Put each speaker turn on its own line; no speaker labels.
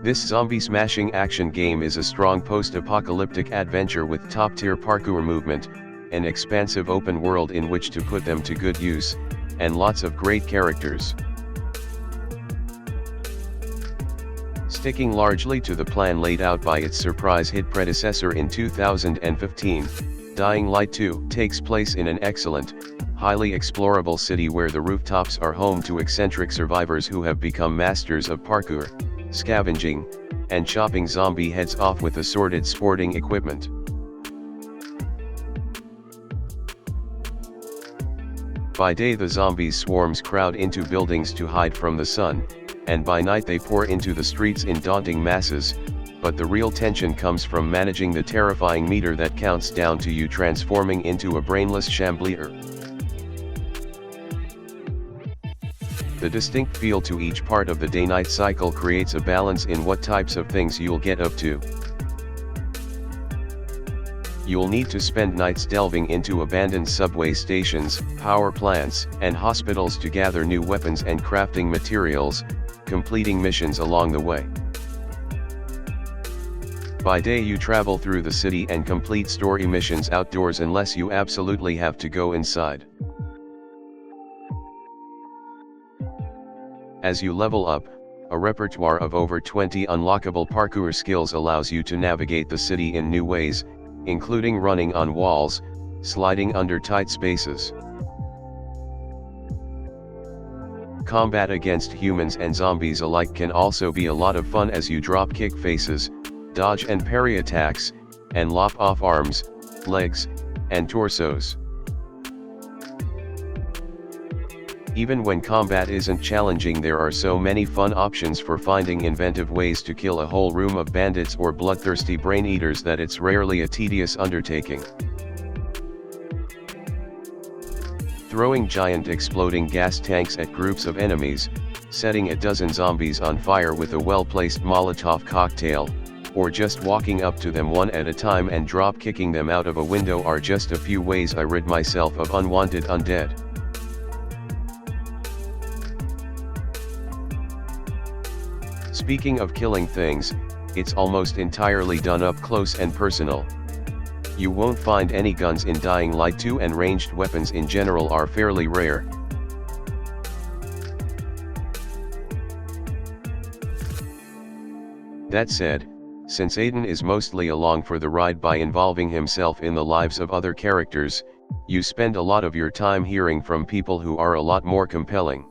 This zombie-smashing action game is a strong post-apocalyptic adventure with top-tier parkour movement, an expansive open world in which to put them to good use, and lots of great characters. Sticking largely to the plan laid out by its surprise hit predecessor in 2015, Dying Light 2 takes place in an excellent, highly explorable city where the rooftops are home to eccentric survivors who have become masters of parkour, scavenging, and chopping zombie heads off with assorted sporting equipment. By day the zombies swarms crowd into buildings to hide from the sun, and by night they pour into the streets in daunting masses, but the real tension comes from managing the terrifying meter that counts down to you transforming into a brainless chambleer. The distinct feel to each part of the day-night cycle creates a balance in what types of things you'll get up to. You'll need to spend nights delving into abandoned subway stations, power plants, and hospitals to gather new weapons and crafting materials, completing missions along the way. By day you travel through the city and complete story missions outdoors unless you absolutely have to go inside. As you level up, a repertoire of over 20 unlockable parkour skills allows you to navigate the city in new ways, including running on walls, sliding under tight spaces. Combat against humans and zombies alike can also be a lot of fun as you drop kick faces, dodge and parry attacks, and lop off arms, legs, and torsos. Even when combat isn't challenging, there are so many fun options for finding inventive ways to kill a whole room of bandits or bloodthirsty brain eaters that it's rarely a tedious undertaking. Throwing giant exploding gas tanks at groups of enemies, setting a dozen zombies on fire with a well-placed Molotov cocktail, or just walking up to them one at a time and drop-kicking them out of a window are just a few ways I rid myself of unwanted undead. Speaking of killing things, it's almost entirely done up close and personal. You won't find any guns in Dying Light 2 and ranged weapons in general are fairly rare. That said, since Aiden is mostly along for the ride by involving himself in the lives of other characters, you spend a lot of your time hearing from people who are a lot more compelling.